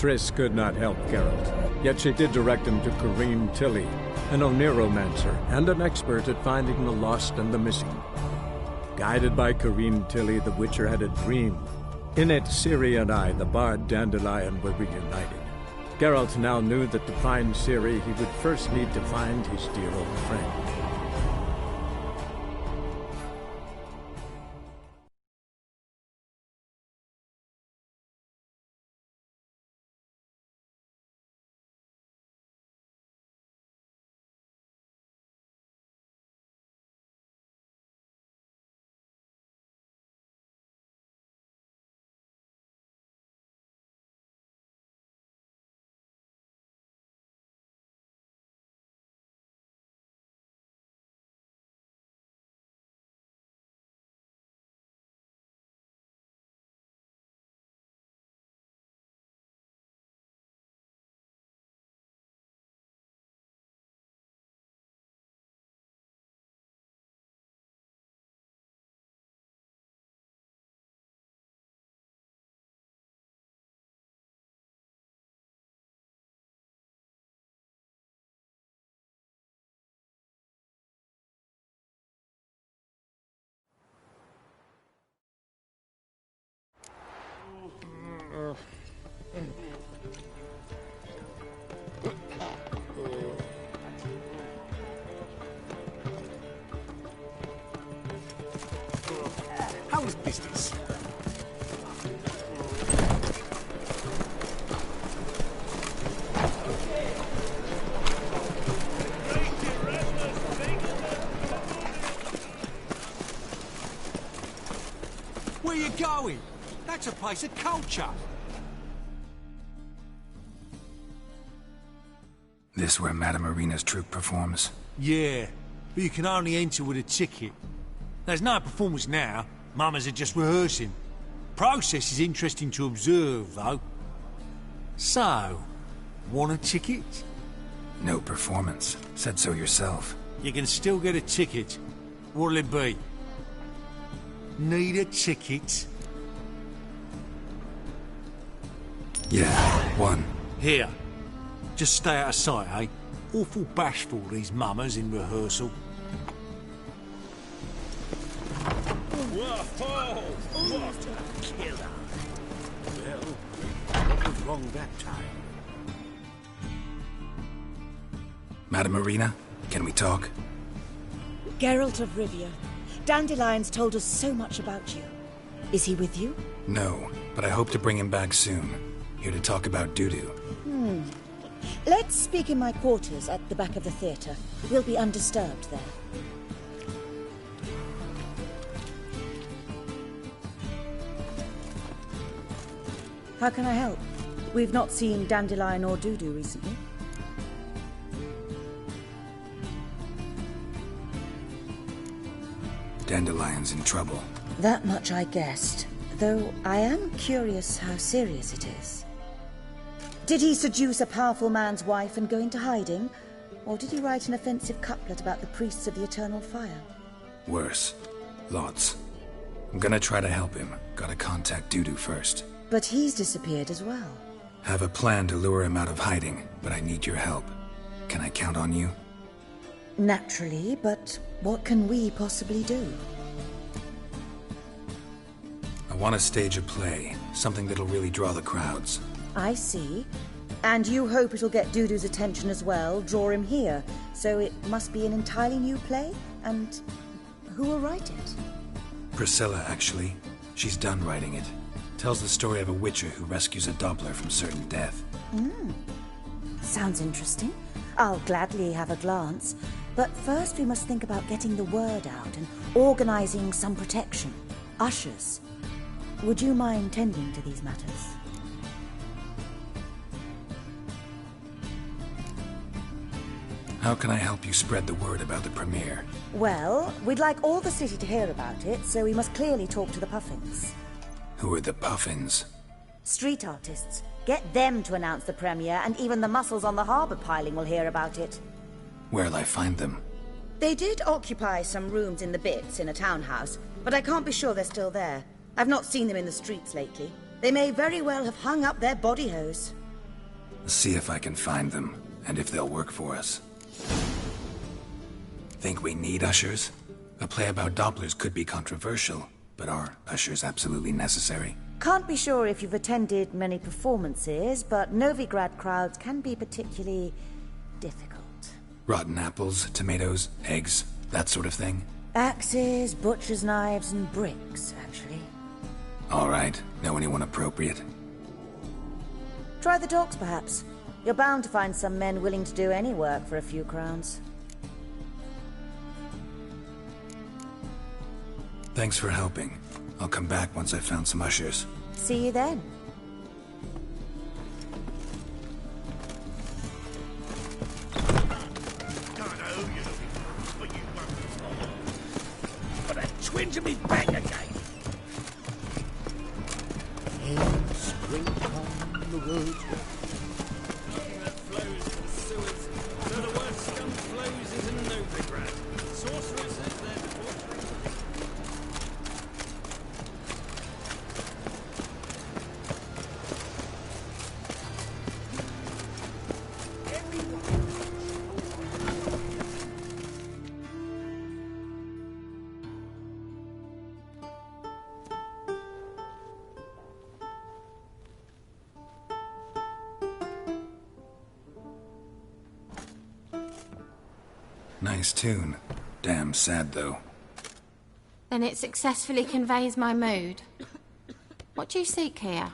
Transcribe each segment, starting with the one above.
Triss could not help Geralt, yet she did direct him to Corrine Tilly, an Oniromancer and an expert at finding the lost and the missing. Guided by Corrine Tilly, the Witcher had a dream. In it, Ciri and I, the bard Dandelion, were reunited. Geralt now knew that to find Ciri, he would first need to find his dear old friend. How's business? Where you going? That's a place of culture. This where Madame Irina's troupe performs? Yeah, but you can only enter with a ticket. There's no performance now. Mamas are just rehearsing. Process is interesting to observe, though. So, want a ticket? No performance. Said so yourself. You can still get a ticket. What'll it be? Need a ticket? Yeah, one. Here. Just stay out of sight, eh? Awful bashful, these mamas in rehearsal. Whoa! What a killer! Well, what was wrong that time? Madame Irina, can we talk? Geralt of Rivia. Dandelion's told us so much about you. Is he with you? No, but I hope to bring him back soon. Here to talk about Dudu. Let's speak in my quarters at the back of the theatre. We'll be undisturbed there. How can I help? We've not seen Dandelion or Dudu recently. Dandelion's in trouble. That much I guessed, though I am curious how serious it is. Did he seduce a powerful man's wife and go into hiding? Or did he write an offensive couplet about the priests of the eternal fire? Worse. Lots. I'm gonna try to help him. Gotta contact Dudu first. But he's disappeared as well. Have a plan to lure him out of hiding, but I need your help. Can I count on you? Naturally, but what can we possibly do? I want to stage a play. Something that'll really draw the crowds. I see. And you hope it'll get Dudu's attention as well, draw him here. So it must be an entirely new play? And who will write it? Priscilla, actually. She's done writing it. Tells the story of a witcher who rescues a Doppler from certain death. Sounds interesting. I'll gladly have a glance. But first we must think about getting the word out and organizing some protection. Ushers. Would you mind tending to these matters? How can I help you spread the word about the premiere? Well, we'd like all the city to hear about it, so we must clearly talk to the Puffins. Who are the Puffins? Street artists. Get them to announce the premiere, and even the muscles on the harbour piling will hear about it. Where'll I find them? They did occupy some rooms in the Bits in a townhouse, but I can't be sure they're still there. I've not seen them in the streets lately. They may very well have hung up their body hose. See if I can find them, and if they'll work for us. Think we need ushers? A play about Dopplers could be controversial, but are ushers absolutely necessary? Can't be sure if you've attended many performances, but Novigrad crowds can be particularly difficult. Rotten apples, tomatoes, eggs, that sort of thing? Axes, butcher's knives, and bricks, actually. All right. Know anyone appropriate? Try the docks, perhaps. You're bound to find some men willing to do any work for a few crowns. Thanks for helping. I'll come back once I've found some ushers. See you then. Twinge me back again. In springtime, the road that flows in sewers, so the word scum flows is in Novigrad. Sorcerer says they're torturing. Nice tune. Damn sad, though. Then it successfully conveys my mood. What do you seek here?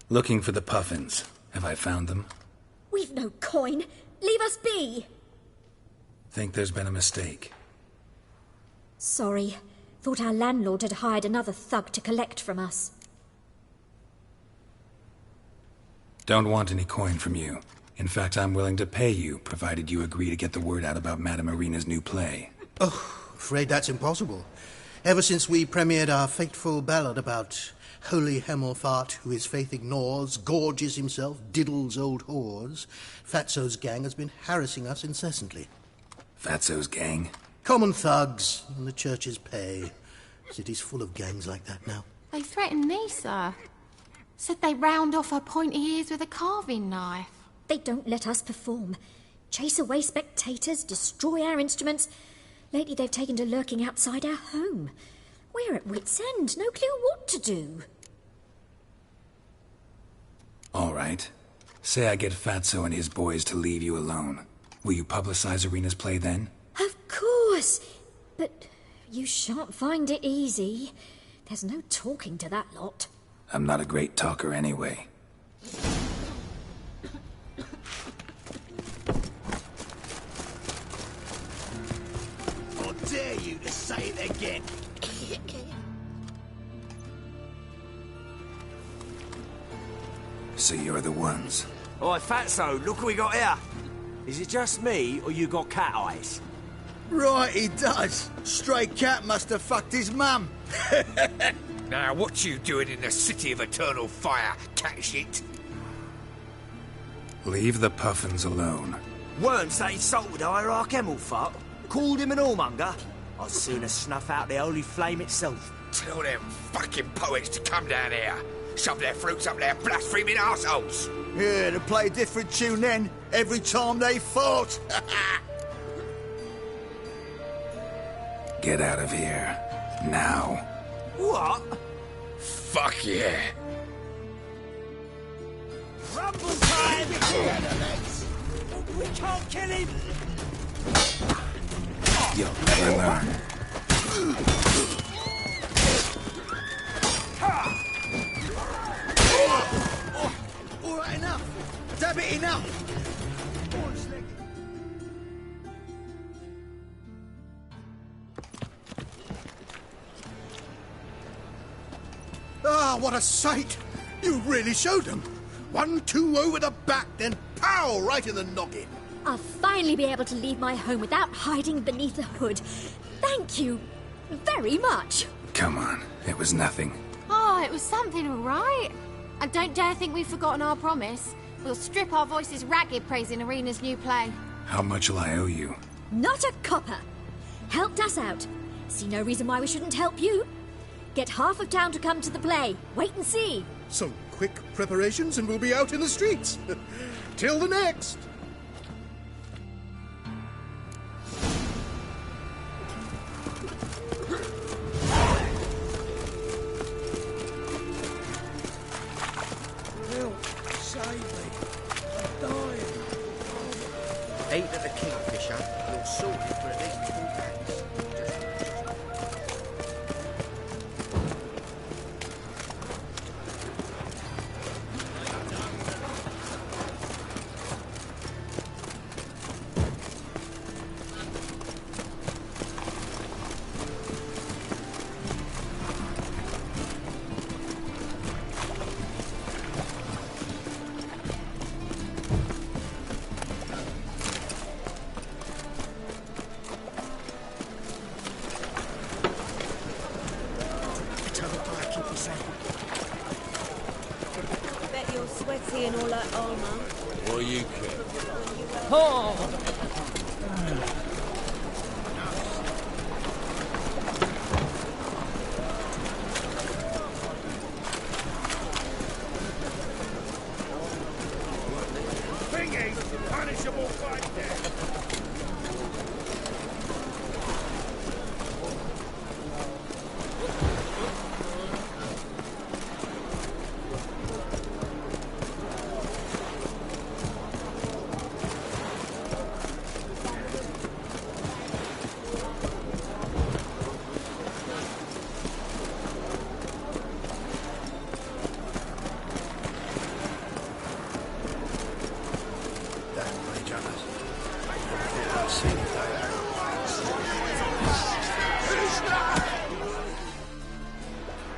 Looking for the puffins. Have I found them? We've no coin. Leave us be. Think there's been a mistake. Sorry. Thought our landlord had hired another thug to collect from us. Don't want any coin from you. In fact, I'm willing to pay you, provided you agree to get the word out about Madame Irina's new play. Oh, afraid that's impossible. Ever since we premiered our fateful ballad about holy Hemelfart, who his faith ignores, gorges himself, diddles old whores, Fatso's gang has been harassing us incessantly. Fatso's gang? Common thugs in the church's pay. City's full of gangs like that now. They threatened me, sir. Said they round off her pointy ears with a carving knife. They don't let us perform. Chase away spectators, destroy our instruments. Lately they've taken to lurking outside our home. We're at wit's end, no clue what to do. All right. Say I get Fatso and his boys to leave you alone. Will you publicize Irina's play then? Of course. But you shan't find it easy. There's no talking to that lot. I'm not a great talker anyway. How dare you to say it again? So you're the ones. Oi, Fatso, look what we got here. Is it just me, or you got cat eyes? Right, he does. Stray cat must have fucked his mum. Now, what you doing in the city of eternal fire, cat shit? Leave the puffins alone. Worms that insulted Hierarch Hemelfart, called him an whoremonger. I'd sooner snuff out the holy flame itself. Tell them fucking poets to come down here. Shove their fruits up their blaspheming arseholes. Yeah, to play a different tune then, every time they fought. Get out of here. Now. What? Fuck yeah. Rumble time! We can't kill him! You'll never learn. All right, enough. Damn it, enough. Ah, what a sight! You really showed them. 1-2 over the back, then pow, right in the noggin. I'll finally be able to leave my home without hiding beneath a hood. Thank you very much. Come on, it was nothing. Oh, it was something, all right. And don't dare think we've forgotten our promise. We'll strip our voices ragged praising Irina's new play. How much will I owe you? Not a copper. Helped us out. See no reason why we shouldn't help you. Get half of town to come to the play. Wait and see. Some quick preparations and we'll be out in the streets. Till the next. Eat at the Kingfisher. You're sorted for at least 4 packs. Bet you're sweaty and all that armour. What do you care? Oh! Thingy, punishable fight there.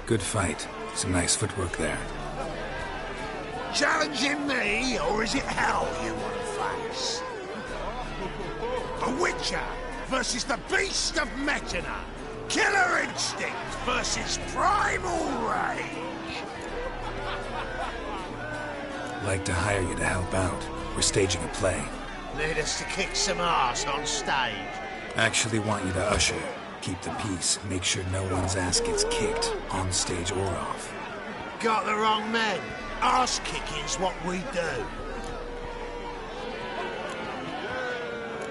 Good fight. Some nice footwork there. Challenging me, or is it hell you want to face? A Witcher versus the Beast of Metina. Killer instinct versus primal rage. Like to hire you to help out. We're staging a play. Need us to kick some ass on stage. Actually want you to usher. Keep the peace. Make sure no one's ass gets kicked, on stage or off. Got the wrong men. Ass kicking's what we do.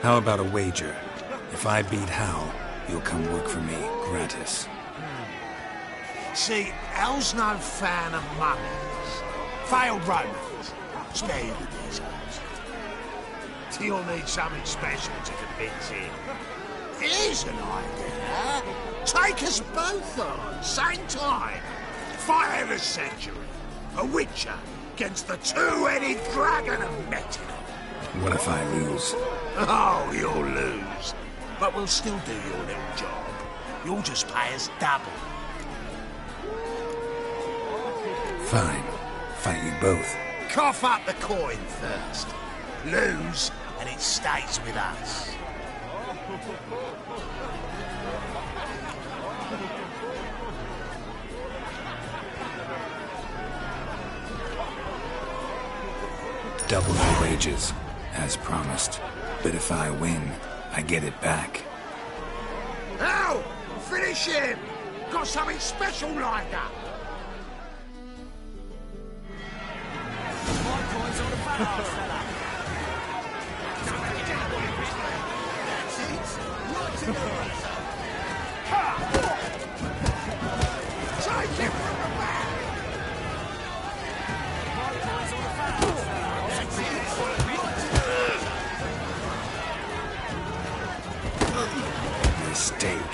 How about a wager? If I beat Hal, you'll come work for me, gratis. See, Hal's no fan of mummies. Failed romance. Spare you the details. You'll need something special to convince him. Here's an idea. Take us both on, same time. Fight of the century. A Witcher against the two-headed dragon of Metina. What if I lose? Oh, you'll lose. But we'll still do your little job. You'll just pay us double. Fine. Fight you both. Cough up the coin first. Lose, and it stays with us. Double your wages, as promised. But if I win, I get it back. Now, finish him! Got something special lined up. Take him from the back! Mistake.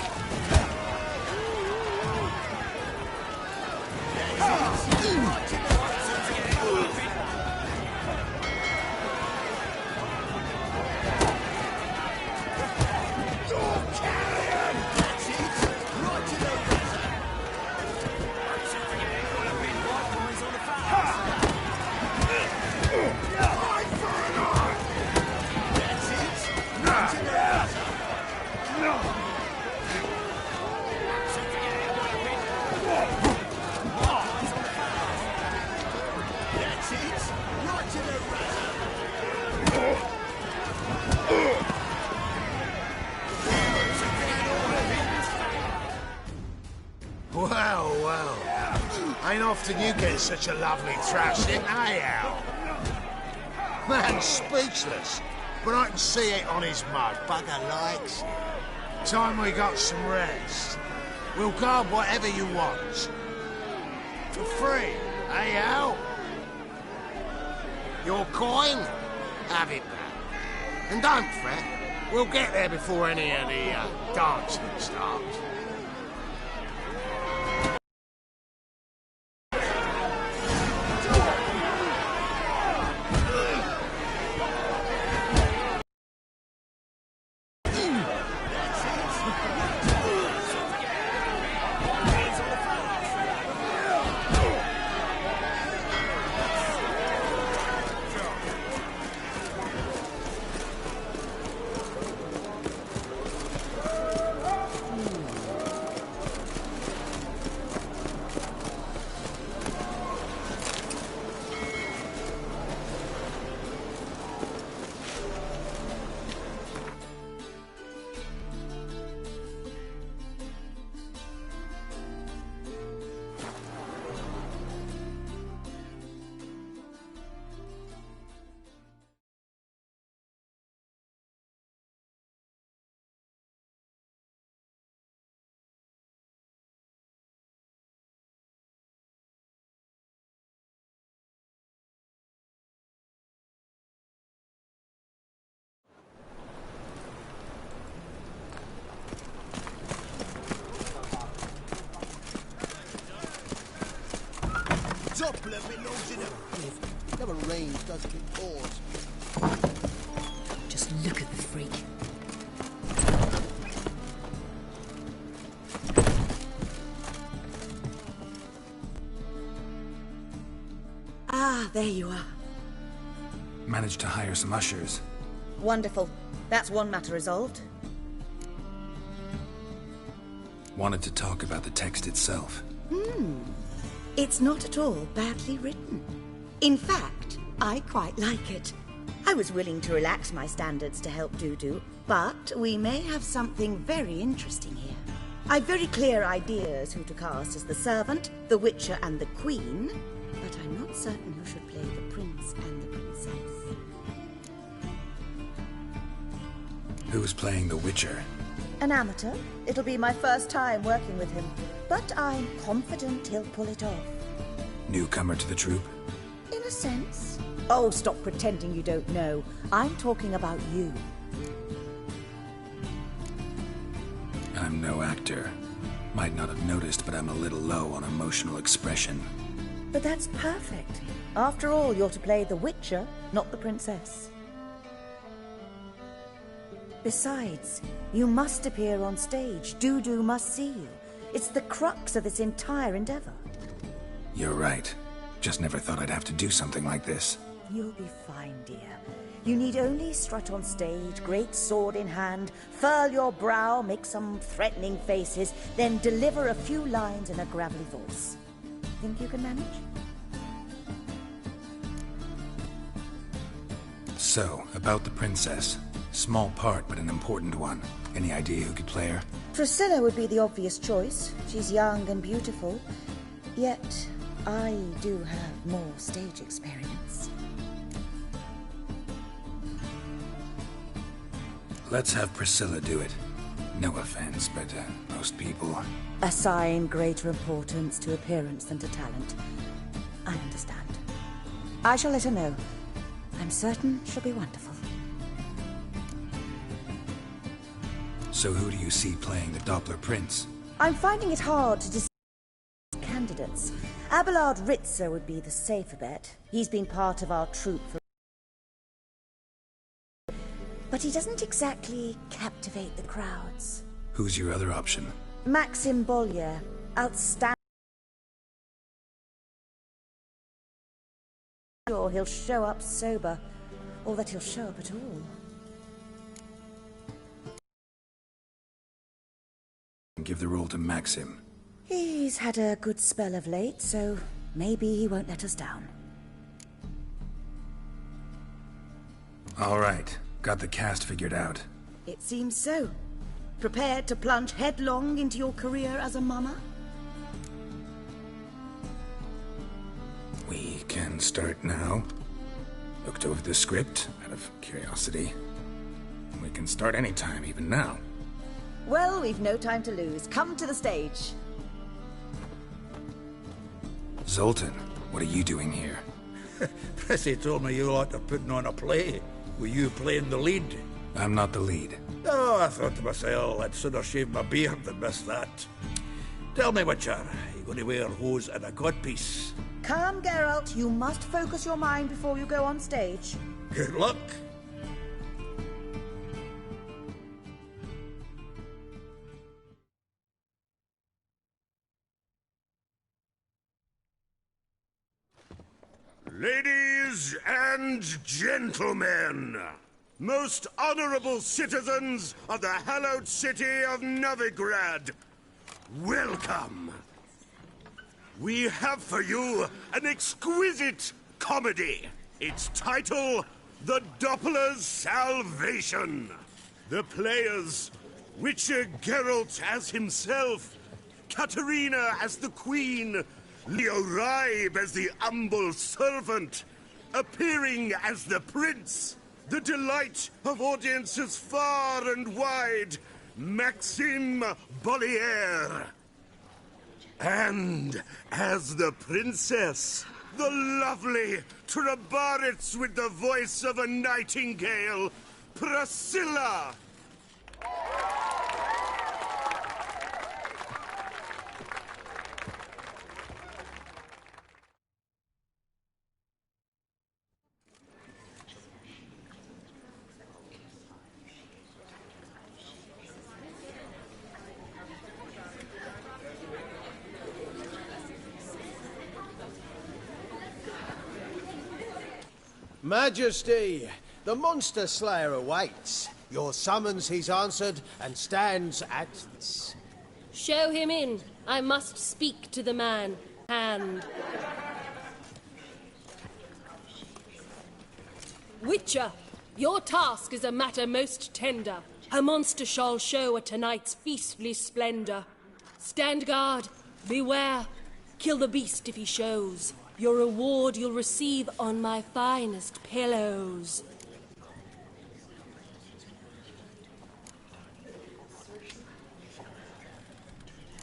Well, well. Ain't often you get such a lovely thrashing, eh, Al? Man's speechless, but I can see it on his mug. Bugger likes it. Time we got some rest. We'll guard whatever you want. For free, eh, Al? Your coin? Have it back. And don't fret, we'll get there before any of the dancing starts. Doppler belongs in a cliff. Never rains, doesn't it, pours? Just look at the freak. Ah, there you are. Managed to hire some ushers. Wonderful. That's one matter resolved. Wanted to talk about the text itself. It's not at all badly written. In fact, I quite like it. I was willing to relax my standards to help Dudu, but we may have something very interesting here. I've very clear ideas who to cast as the servant, the witcher and the queen, but I'm not certain who should play the prince and the princess. Who's playing the Witcher? An amateur. It'll be my first time working with him, but I'm confident he'll pull it off. Newcomer to the troupe? In a sense. Oh, stop pretending you don't know. I'm talking about you. I'm no actor. Might not have noticed, but I'm a little low on emotional expression. But that's perfect. After all, you're to play the Witcher, not the princess. Besides, you must appear on stage. Dudu must see you. It's the crux of this entire endeavor. You're right. Just never thought I'd have to do something like this. You'll be fine, dear. You need only strut on stage, great sword in hand, furl your brow, make some threatening faces, then deliver a few lines in a gravelly voice. Think you can manage? So, about the princess. Small part, but an important one. Any idea who could play her? Priscilla would be the obvious choice. She's young and beautiful. Yet, I do have more stage experience. Let's have Priscilla do it. No offense, but most people... Assign greater importance to appearance than to talent. I understand. I shall let her know. I'm certain she'll be wonderful. So who do you see playing the Doppler Prince? I'm finding it hard to decide candidates. Abelard Ritzer would be the safer bet. He's been part of our troupe for... But he doesn't exactly captivate the crowds. Who's your other option? Maxim Bollier. Outstanding. Sure he'll show up sober, or that he'll show up at all. Give the role to Maxim. He's had a good spell of late, so maybe he won't let us down. All right. Got the cast figured out. It seems so. Prepared to plunge headlong into your career as a mama? We can start now. Looked over the script, out of curiosity. We can start anytime, even now. Well, we've no time to lose. Come to the stage. Zoltan, what are you doing here? Prissy told me you ought to putting on a play. Were you playing the lead? I'm not the lead. Oh, I thought to myself, I'd sooner shave my beard than miss that. Tell me, Witcher, you going to wear hose and a codpiece? Come, Geralt. You must focus your mind before you go on stage. Good luck. Ladies and gentlemen, most honorable citizens of the hallowed city of Novigrad, welcome. We have for you an exquisite comedy. Its title, The Doppler's Salvation. The players, Witcher Geralt as himself, Katerina as the Queen, Leo Ribe as the humble servant, appearing as the prince, the delight of audiences far and wide, Maxime Bollier. And as the princess, the lovely Trabaritz with the voice of a nightingale, Priscilla. Majesty, the monster slayer awaits. Your summons he's answered and stands at this. Show him in. I must speak to the man. Hand. Witcher, your task is a matter most tender. A monster shall show at tonight's feastly splendor. Stand guard, beware, kill the beast if he shows. Your reward you'll receive on my finest pillows.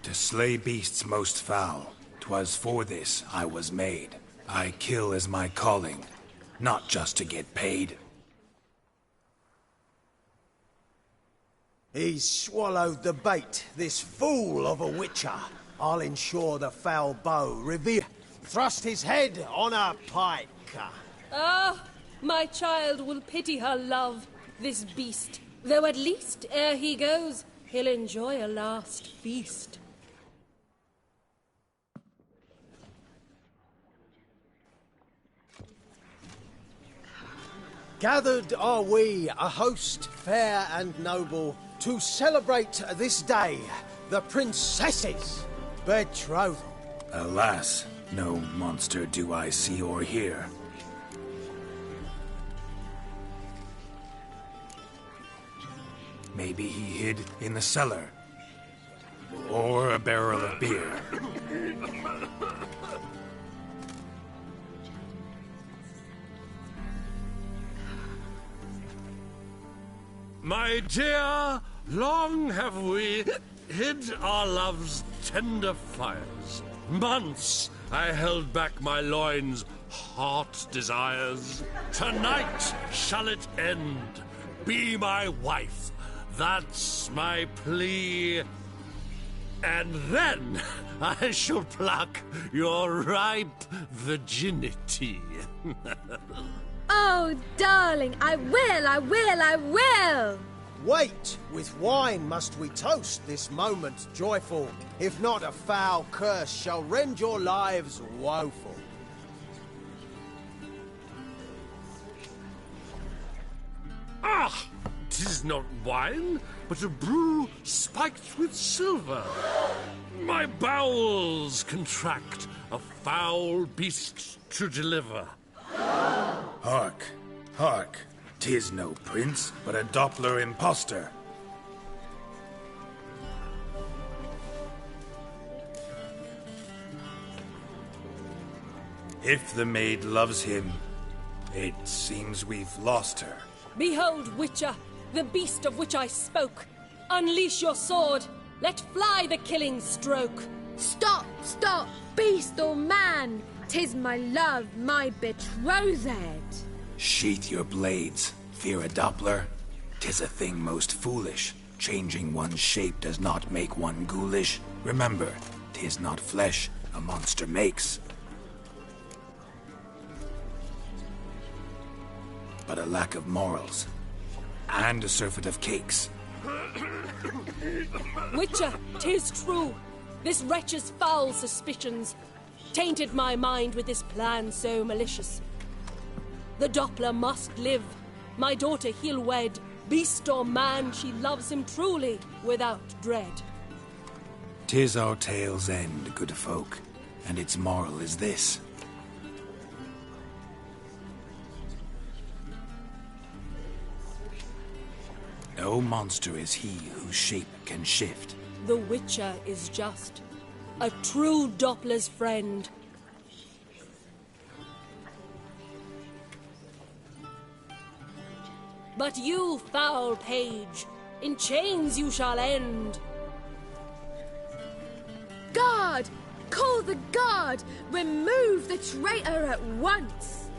To slay beasts most foul, 'twas for this I was made. I kill as my calling, not just to get paid. He's swallowed the bait, this fool of a witcher. I'll ensure the foul bow revere. Thrust his head on a pike. Ah, my child will pity her love, this beast. Though at least, ere he goes, he'll enjoy a last feast. Gathered are we, a host fair and noble, to celebrate this day, the princess's betrothal. Alas, no monster do I see or hear. Maybe he hid in the cellar. Or a barrel of beer. My dear, long have we hid our love's tender fires. Months I held back my loins' hot desires. Tonight shall it end. Be my wife. That's my plea. And then I shall pluck your ripe virginity. Oh, darling, I will! Wait, with wine must we toast this moment joyful. If not, a foul curse shall rend your lives woeful. Ah! 'Tis not wine, but a brew spiked with silver. My bowels contract, a foul beast to deliver. Hark, hark. 'Tis no prince, but a Doppler impostor. If the maid loves him, it seems we've lost her. Behold, Witcher, the beast of which I spoke. Unleash your sword. Let fly the killing stroke. Stop, stop, beast or man. 'Tis my love, my betrothed. Sheath your blades, fear a Doppler. 'Tis a thing most foolish. Changing one's shape does not make one ghoulish. Remember, 'tis not flesh a monster makes, but a lack of morals, and a surfeit of cakes. Witcher, 'tis true. This wretch's foul suspicions tainted my mind with this plan so malicious. The Doppler must live. My daughter he'll wed. Beast or man, she loves him truly, without dread. 'Tis our tale's end, good folk, and its moral is this. No monster is he whose shape can shift. The Witcher is just a true Doppler's friend. But you, foul page, in chains you shall end. Guard! Call the guard! Remove the traitor at once!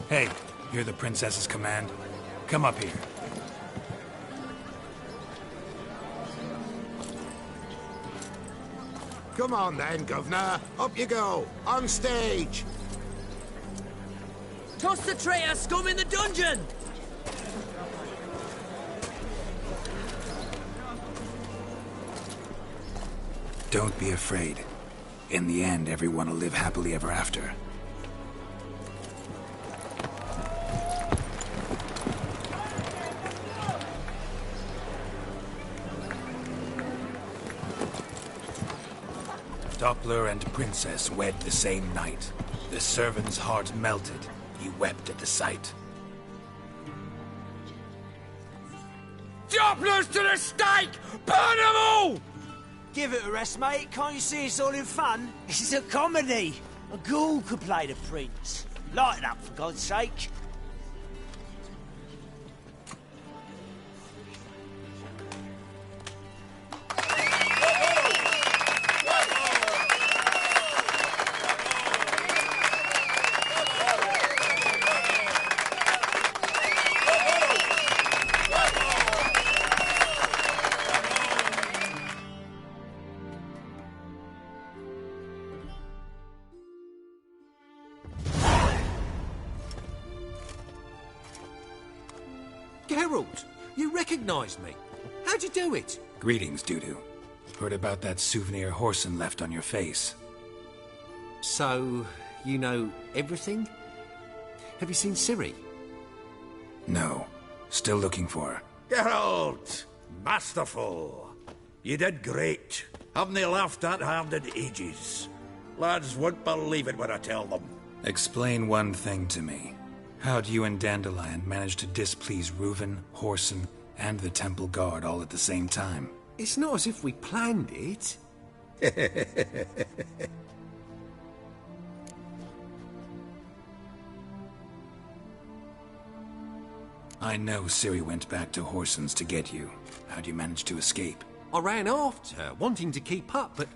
Hey, hear the princess's command? Come up here. Come on then, Governor. Up you go. On stage. Toss the traitor scum in the dungeon! Don't be afraid. In the end, everyone will live happily ever after. Doppler and Princess wed the same night. The servant's heart melted. He wept at the sight. Dopplers to the stake! Burn them all! Give it a rest, mate. Can't you see it's all in fun? This is a comedy. A ghoul could play the prince. Lighten up, for God's sake. Geralt, you recognized me. How'd you do it? Greetings, Dudu. Heard about that souvenir Horson left on your face. So, you know everything? Have you seen Ciri? No. Still looking for her. Geralt! Masterful! You did great. Haven't they laughed that hard in ages? Lads won't believe it when I tell them. Explain one thing to me. How'd you and Dandelion manage to displease Reuven, Horson, and the Temple Guard all at the same time? It's not as if we planned it. I know Ciri went back to Horson's to get you. How'd you manage to escape? I ran after her, wanting to keep up, but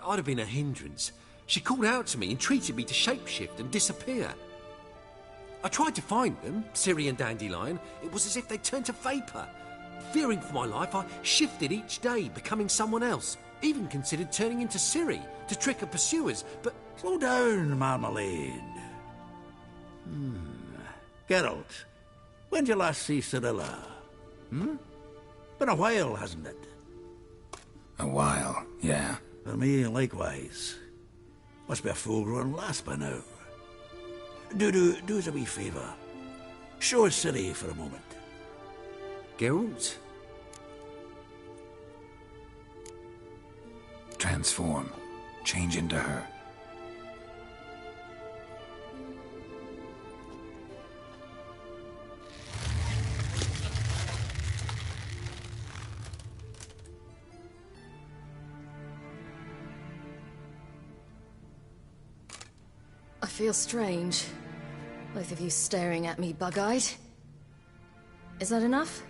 I'd have been a hindrance. She called out to me, entreated me to shapeshift and disappear. I tried to find them, Ciri and Dandelion. It was as if they turned to vapour. Fearing for my life, I shifted each day, becoming someone else. Even considered turning into Ciri to trick her pursuers, but... Slow down, Marmalade. Geralt, when did you last see Cirilla? Been a while, hasn't it? A while, yeah. For me, likewise. Must be a full-grown lass by now. Do us a wee favour. Show us Ciri for a moment. Geralt? Transform. Change into her. feel strange. Both of you staring at me bug-eyed. Is that enough?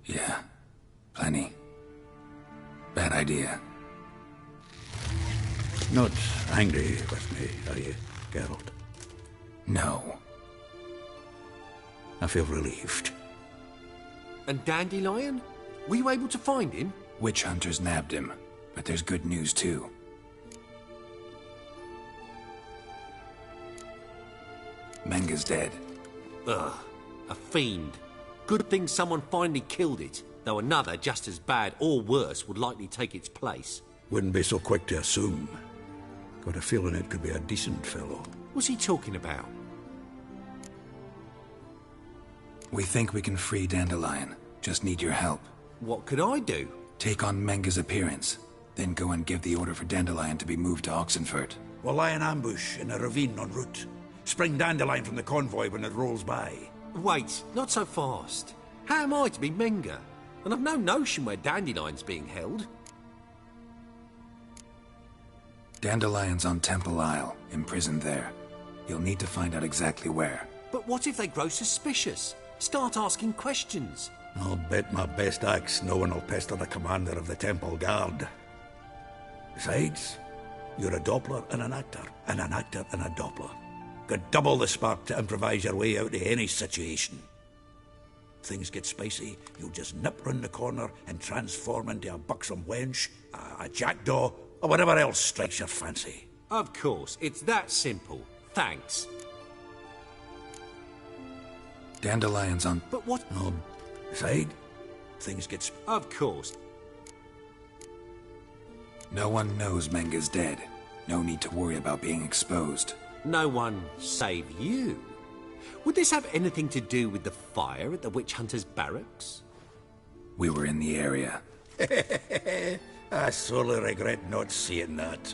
Yeah, plenty. Bad idea. Not angry with me, are you, Geralt? No. I feel relieved. And Dandelion? Were you able to find him? Witch hunters nabbed him, but there's good news too. Menga's dead. Ugh, a fiend. Good thing someone finally killed it, though another just as bad or worse would likely take its place. Wouldn't be so quick to assume. Got a feeling it could be a decent fellow. What's he talking about? We think we can free Dandelion. Just need your help. What could I do? Take on Menga's appearance, then go and give the order for Dandelion to be moved to Oxenfurt. We'll lie in ambush in a ravine en route. Spring Dandelion from the convoy when it rolls by. Wait, not so fast. How am I to be Menga? And I've no notion where Dandelion's being held. Dandelion's on Temple Isle, imprisoned there. You'll need to find out exactly where. But what if they grow suspicious? Start asking questions. I'll bet my best axe no one will pester the commander of the Temple Guard. Besides, you're a Doppler and an actor, and an actor and a Doppler. Got double the spark to improvise your way out of any situation. Things get spicy, you'll just nip round the corner and transform into a buxom wench, a jackdaw, or whatever else strikes your fancy. Of course, it's that simple. Thanks. Dandelion's on... But what... Side, things get... Of course. No one knows Menga's dead. No need to worry about being exposed. No one save you. Would this have anything to do with the fire at the witch hunter's barracks? We were in the area. I sorely regret not seeing that.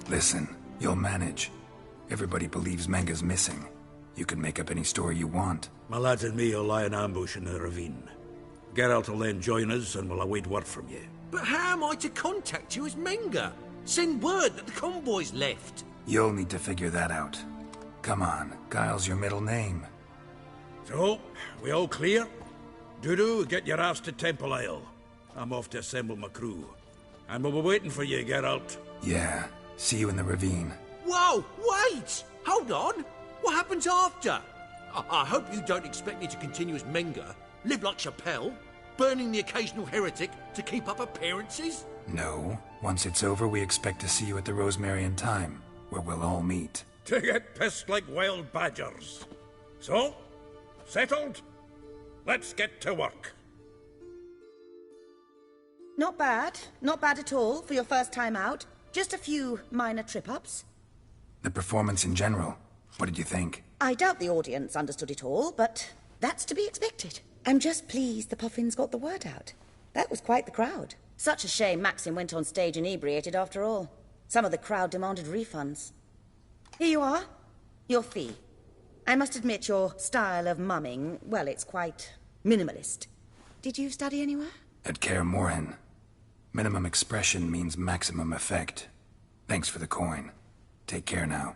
Listen, you'll manage. Everybody believes Menga's missing. You can make up any story you want. My lads and me will lie in ambush in the ravine. Geralt will then join us and we'll await word from you. But how am I to contact you as Menga? Send word that the convoy's left. You'll need to figure that out. Come on, Guile's your middle name. So, we all clear? Dudu, get your ass to Temple Isle. I'm off to assemble my crew. And we'll be waiting for you, Geralt. Yeah, see you in the ravine. Whoa, wait! Hold on! What happens after? I hope you don't expect me to continue as Menga, live like Chappelle, burning the occasional heretic to keep up appearances? No. Once it's over, we expect to see you at the Rosemary in Time, where we'll all meet. To get pissed like wild badgers. So, settled? Let's get to work. Not bad. Not bad at all for your first time out. Just a few minor trip-ups. The performance in general, what did you think? I doubt the audience understood it all, but that's to be expected. I'm just pleased the Puffins got the word out. That was quite the crowd. Such a shame Maxim went on stage inebriated after all. Some of the crowd demanded refunds. Here you are. Your fee. I must admit your style of mumming, well, it's quite minimalist. Did you study anywhere? At Kaer Morhen. Minimum expression means maximum effect. Thanks for the coin. Take care now.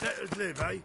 Let us live, eh?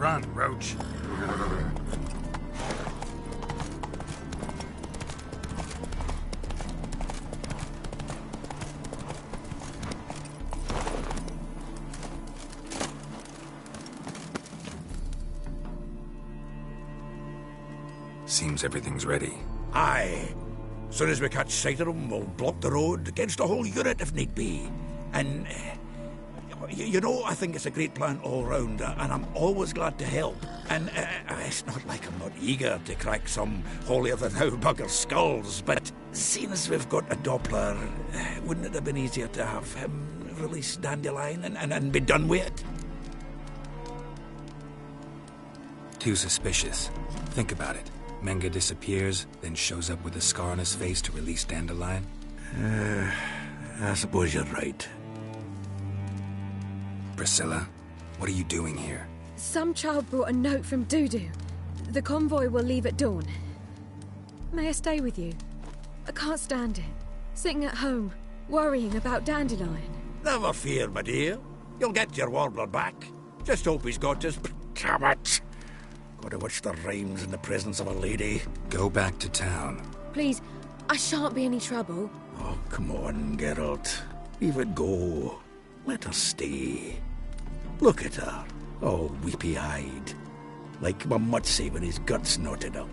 Run, Roach. Seems everything's ready. Aye. Soon as we catch sight of them, we'll block the road against the whole unit if need be. And, you know, I think it's a great plan all round, and I'm always glad to help. And it's not like I'm not eager to crack some holier-than-thou bugger's skulls, but seeing as we've got a Doppler, wouldn't it have been easier to have him release Dandelion and be done with it? Too suspicious. Think about it. Menga disappears, then shows up with a scar on his face to release Dandelion. I suppose you're right. Priscilla, what are you doing here? Some child brought a note from Dudu. The convoy will leave at dawn. May I stay with you? I can't stand it. Sitting at home, worrying about Dandelion. Never fear, my dear. You'll get your warbler back. Just hope he's got his... Damn it! Gotta watch the rhymes in the presence of a lady. Go back to town. Please, I shan't be any trouble. Oh, come on, Geralt. Leave it go. Let her stay. Look at her, all weepy-eyed. Like Mamutsy when his guts knotted up.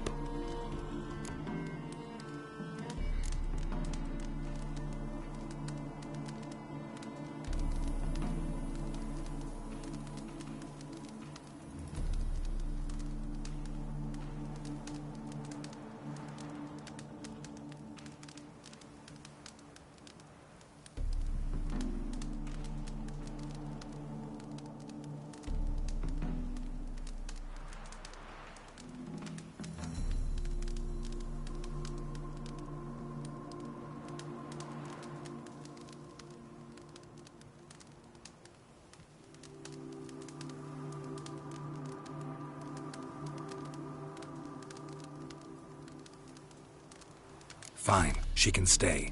Fine, she can stay.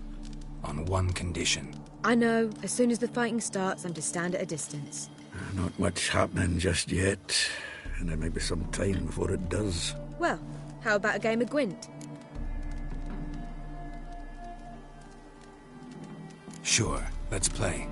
On one condition. I know. As soon as the fighting starts, I'm to stand at a distance. Not much happening just yet. And there may be some time before it does. Well, how about a game of Gwent? Sure, let's play.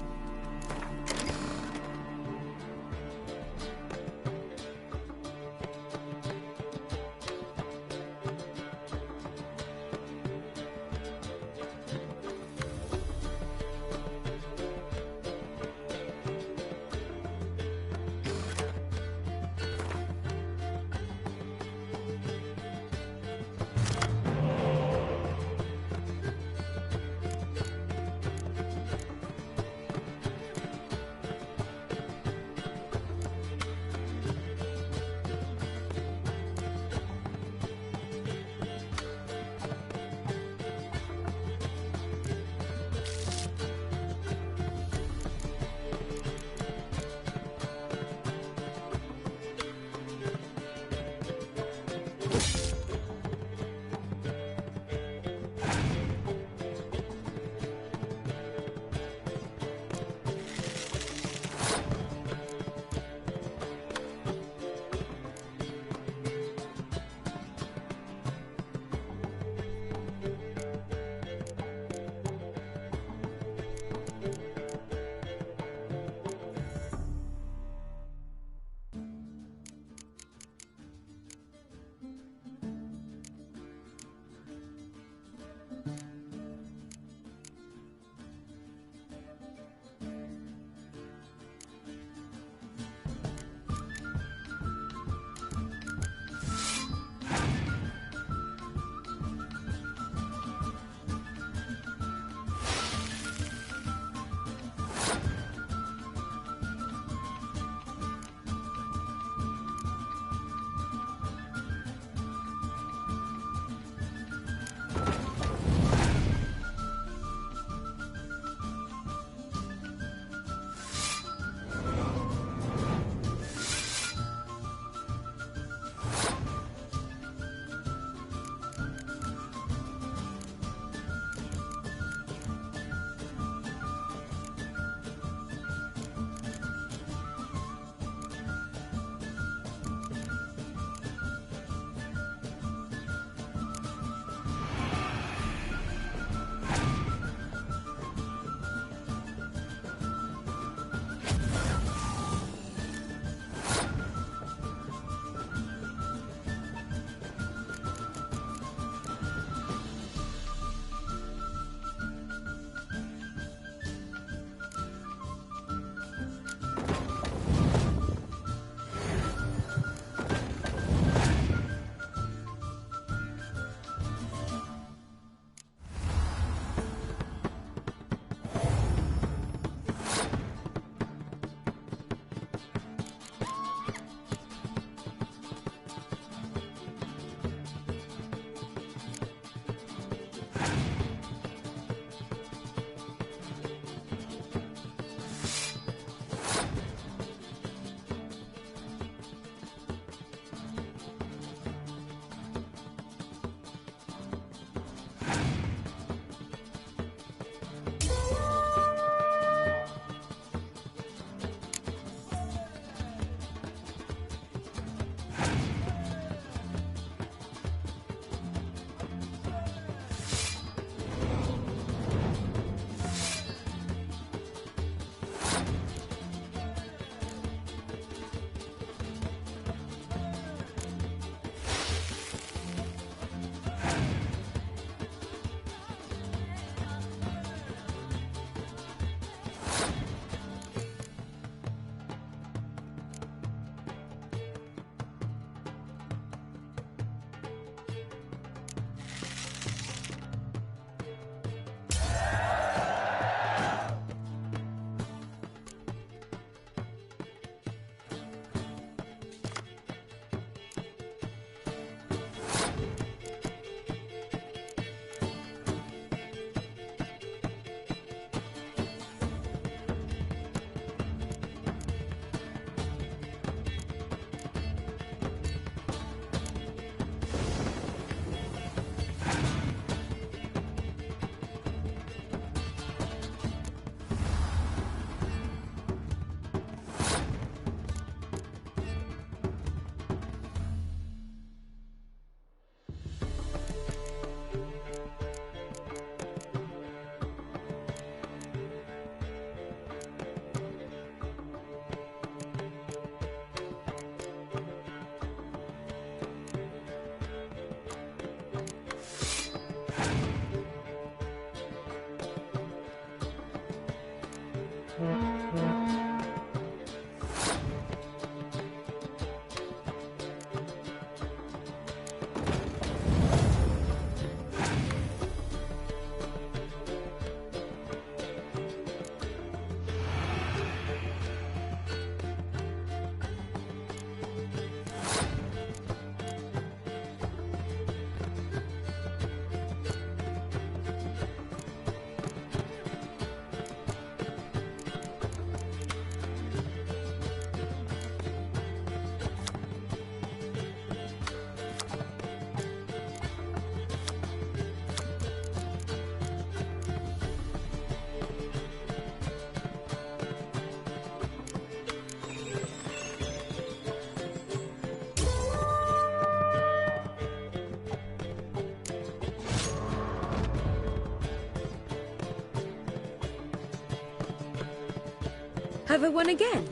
Have I won again?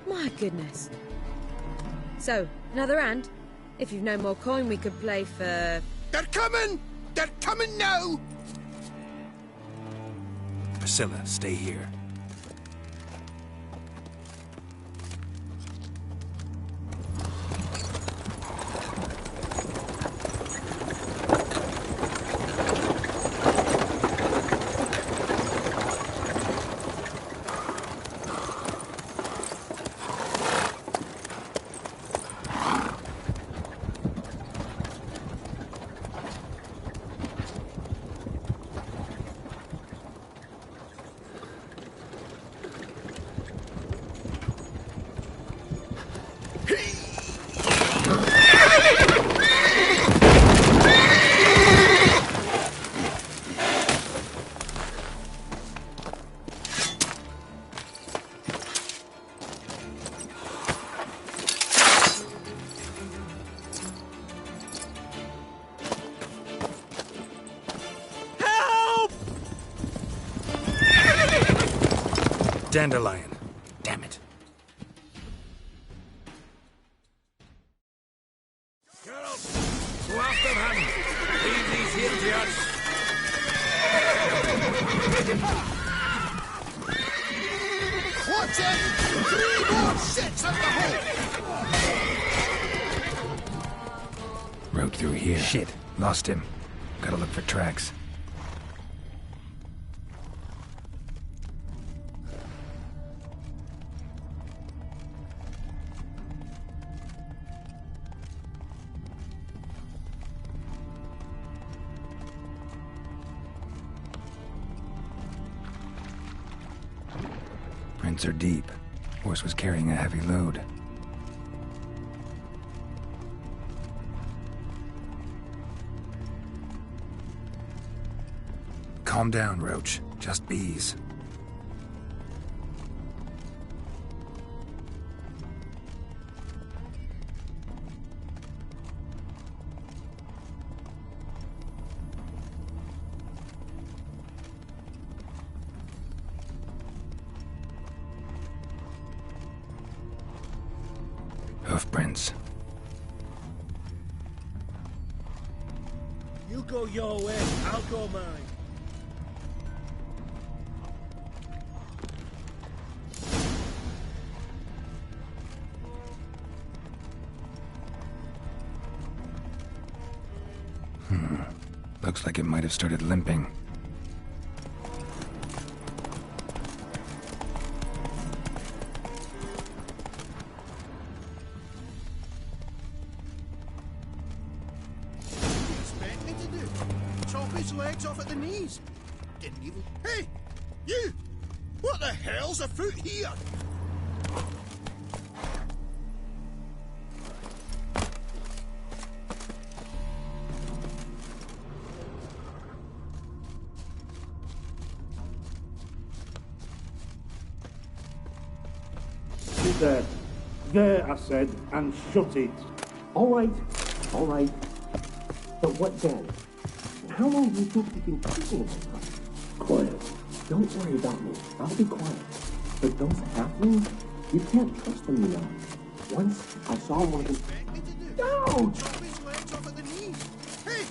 My goodness. So, another hand? If you've no more coin, we could play for... They're coming! They're coming now! Priscilla, stay here. Dandelion. Damn it. Girls, go after them. Leave these here to us. Quartet! 3 more sets of the whole! Rode through here. Shit. Lost him. Gotta look for tracks. Prints are deep. Horse was carrying a heavy load. Calm down, Roach. Just bees. Hoofprints. You go your way, I'll go mine. Looks like it might have started limping. Expect me to do? Chop his legs off at the knees. Didn't even... Hey! You! What the hell's afoot here? There. There, I said, and shut it. All right. But what then? How long do you think you can keep me like that? Quiet. Don't worry about me. I'll be quiet. But those halflings, you can't trust them, you know. Once I saw one of them... No! Chop his legs off at the knees. Hey!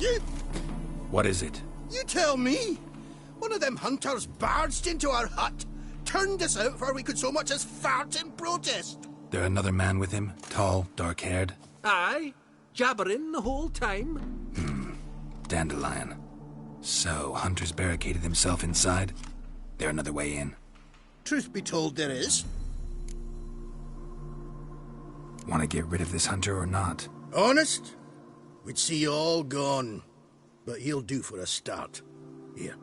You! What is it? You tell me! One of them hunters barged into our hut, turned us out before we could so much as fart in protest. There another man with him? Tall, dark-haired? Aye. Jabbering the whole time. Dandelion. So, Hunter's barricaded himself inside? There another way in? Truth be told, there is. Want to get rid of this Hunter or not? Honest? We'd see you all gone. But he'll do for a start. Here,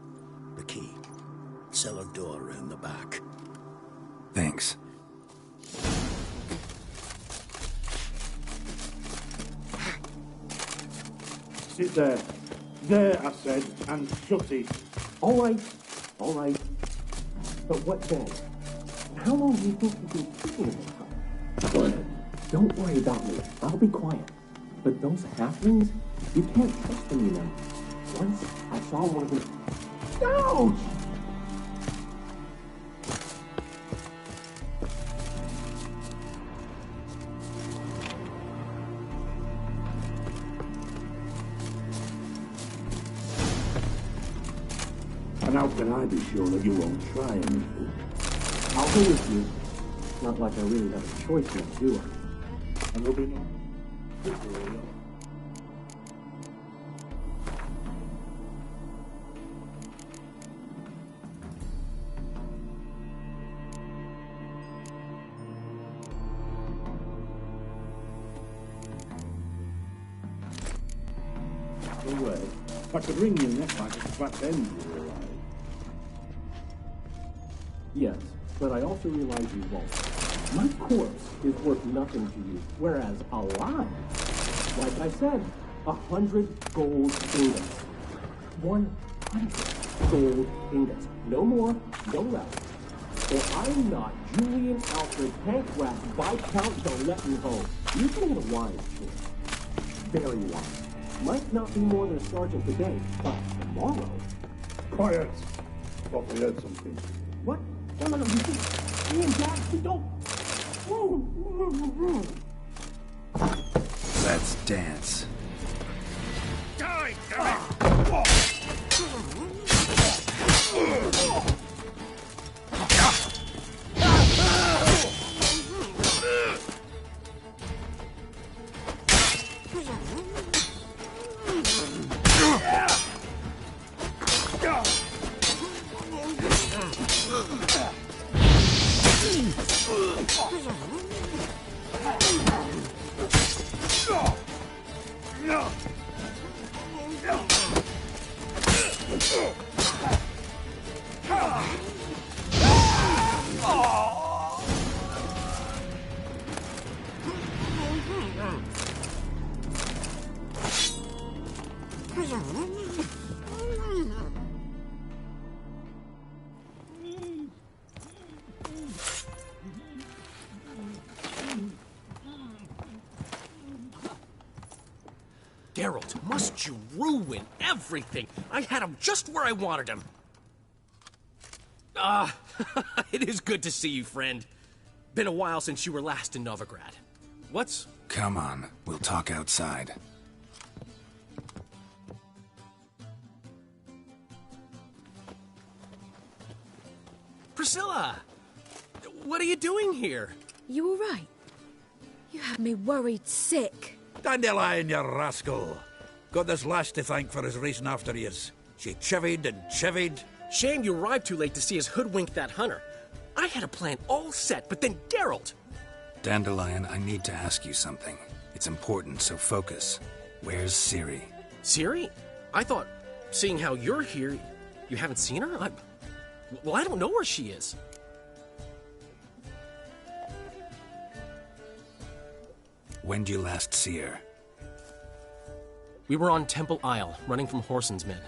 the key. Cellar door round the back. Thanks. Sit there. There, I said, and shut it. All right. But what then? How long do you think you've been keeping it? Go ahead. Don't worry about me. I'll be quiet. But those halflings, you can't trust them, you know. Once I saw one of them... Ouch! And how can I be sure that you won't try anything? I'll go with you. Not like I really have a choice now, do I? And there'll be no... No way. If I could wring your neck like a fat end, you're alive. Yes, but I also realize you won't. My corpse is worth nothing to you, whereas alive, like I said, 100 gold ingots. 100 gold ingots. No more, no less. Or I'm not Julian Alfred Pancras Viscount Galetten-Ho. You can get a wise choice. Very wise. Might not be more than a sergeant today, but tomorrow... Quiet! Thought we heard something. What? No, you see, me and Jack, we don't... Let's dance. Die, damn it! Geralt, must you ruin everything? I had him just where I wanted him. It is good to see you, friend. Been a while since you were last in Novigrad. What's... Come on, we'll talk outside. Priscilla! What are you doing here? You all right? You had me worried sick. Dandelion, you rascal. Got this lass to thank for his racing after yous. She chivied and chivied. Shame you arrived too late to see us hoodwink that hunter. I had a plan all set, but then Geralt... Dandelion, I need to ask you something. It's important, so focus. Where's Ciri? Ciri? I thought, seeing how you're here, you haven't seen her? Well, I don't know where she is. When'd you last see her? We were on Temple Isle, running from Whoreson's men.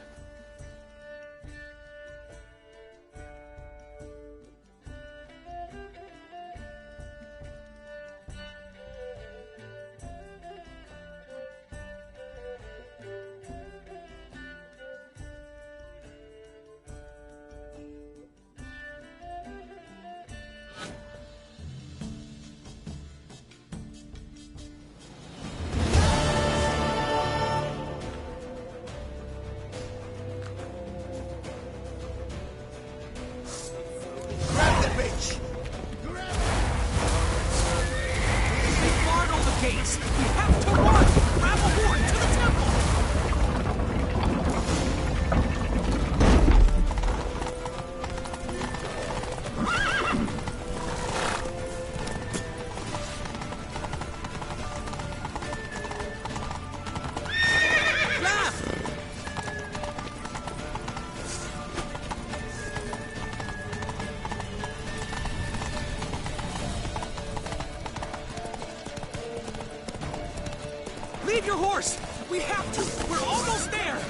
Leave your horse! We have to! We're almost there!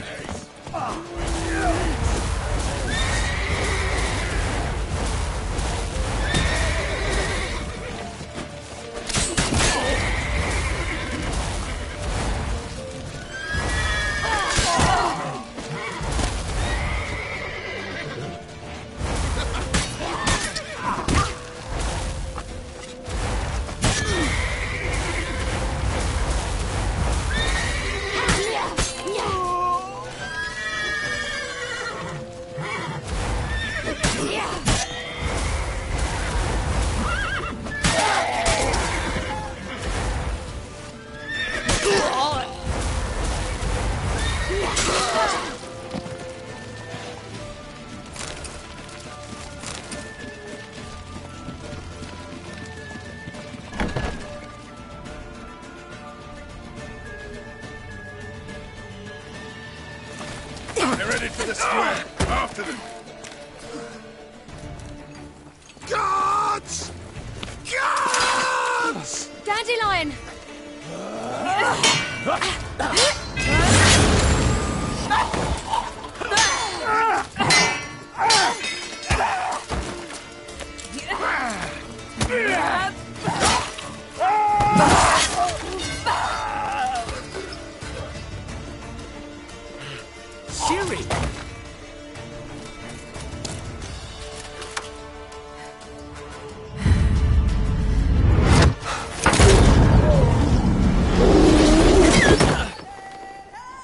They're ready for the square. After them. Guards! Guards! Dandelion! Siri!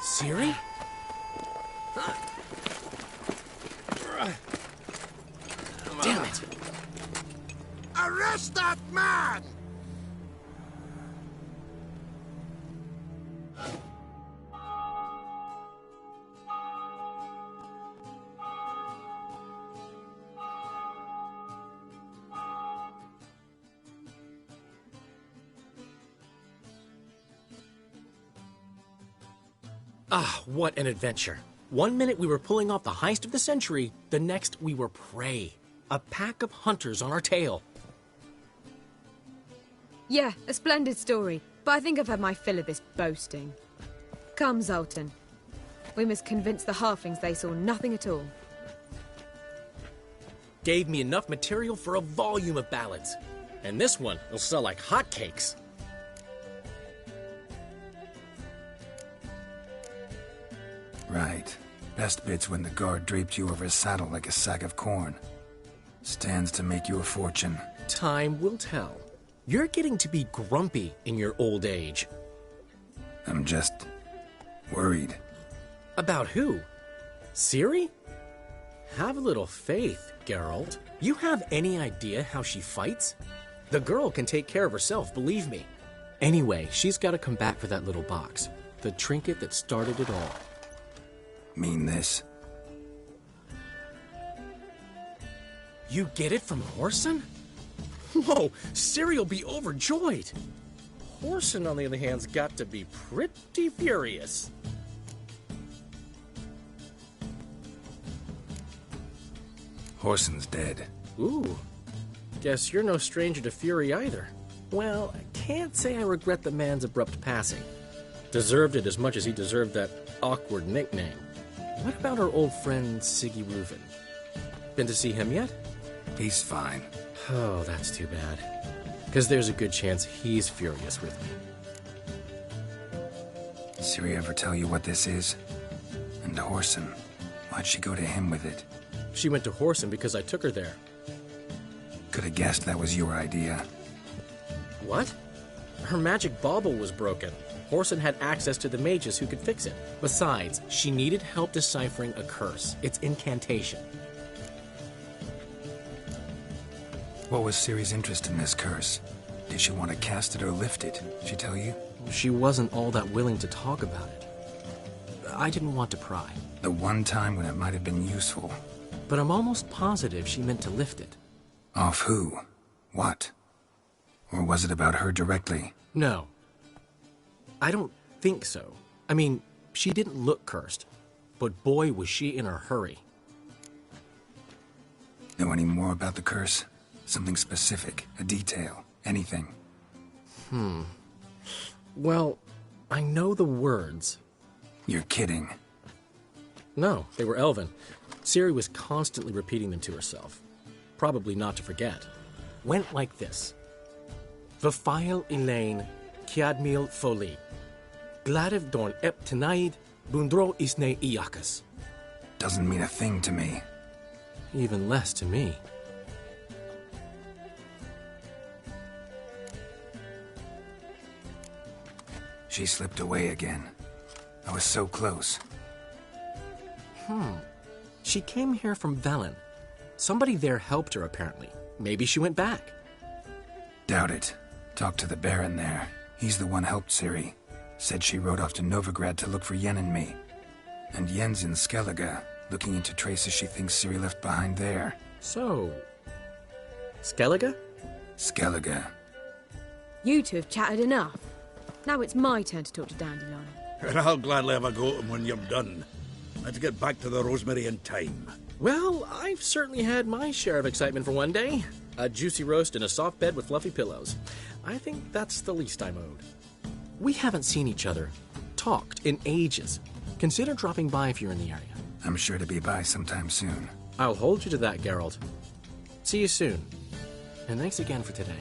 Siri? Damn it! Arrest that man! Ah, what an adventure. One minute we were pulling off the heist of the century, the next we were prey. A pack of hunters on our tail. Yeah, a splendid story, but I think I've had my fill of this boasting. Come, Zoltan. We must convince the halflings they saw nothing at all. Gave me enough material for a volume of ballads. And this one will sell like hotcakes. Right. Best bit's when the guard draped you over his saddle like a sack of corn. Stands to make you a fortune. Time will tell. You're getting to be grumpy in your old age. I'm just worried. About who? Ciri? Have a little faith, Geralt. You have any idea how she fights? The girl can take care of herself, believe me. Anyway, she's got to come back for that little box. The trinket that started it all. Mean this? You get it from Whoreson? Whoa, Ciri'll be overjoyed. Whoreson, on the other hand's got to be pretty furious. Whoreson's dead. Ooh, guess you're no stranger to fury either. Well, I can't say I regret the man's abrupt passing. Deserved it as much as he deserved that awkward nickname. What about our old friend Siggy Reuven? Been to see him yet? He's fine. Oh, that's too bad. Because there's a good chance he's furious with me. Ciri ever tell you what this is? And Whoreson, why'd she go to him with it? She went to Whoreson because I took her there. Could have guessed that was your idea. What? Her magic bauble was broken. Whoreson had access to the mages who could fix it. Besides, she needed help deciphering a curse. It's incantation. What was Ciri's interest in this curse? Did she want to cast it or lift it? She tell you? She wasn't all that willing to talk about it. I didn't want to pry. The one time when it might have been useful. But I'm almost positive she meant to lift it. Off who? What? Or was it about her directly? No. I don't think so. I mean, she didn't look cursed. But boy, was she in a hurry. Know any more about the curse? Something specific, a detail, anything? Well, I know the words. You're kidding. No, they were Elven. Ciri was constantly repeating them to herself. Probably not to forget. Went like this. Vafile Elaine, Kiadmil Foli. Gladev Dorn Ep15, Bundro Isne Iakas. Doesn't mean a thing to me. Even less to me. She slipped away again. I was so close. She came here from Velen. Somebody there helped her, apparently. Maybe she went back. Doubt it. Talked to the Baron there. He's the one helped Ciri. Said she rode off to Novigrad to look for Yen and me. And Yen's in Skellige, looking into traces she thinks Ciri left behind there. So... Skellige? Skellige. You two have chatted enough. Now it's my turn to talk to Dandelion. And I'll gladly have a go at him when you're done. Let's get back to the Rosemary in time. Well, I've certainly had my share of excitement for one day. A juicy roast in a soft bed with fluffy pillows. I think that's the least I'm owed. We haven't seen each other, talked in ages. Consider dropping by if you're in the area. I'm sure to be by sometime soon. I'll hold you to that, Geralt. See you soon. And thanks again for today.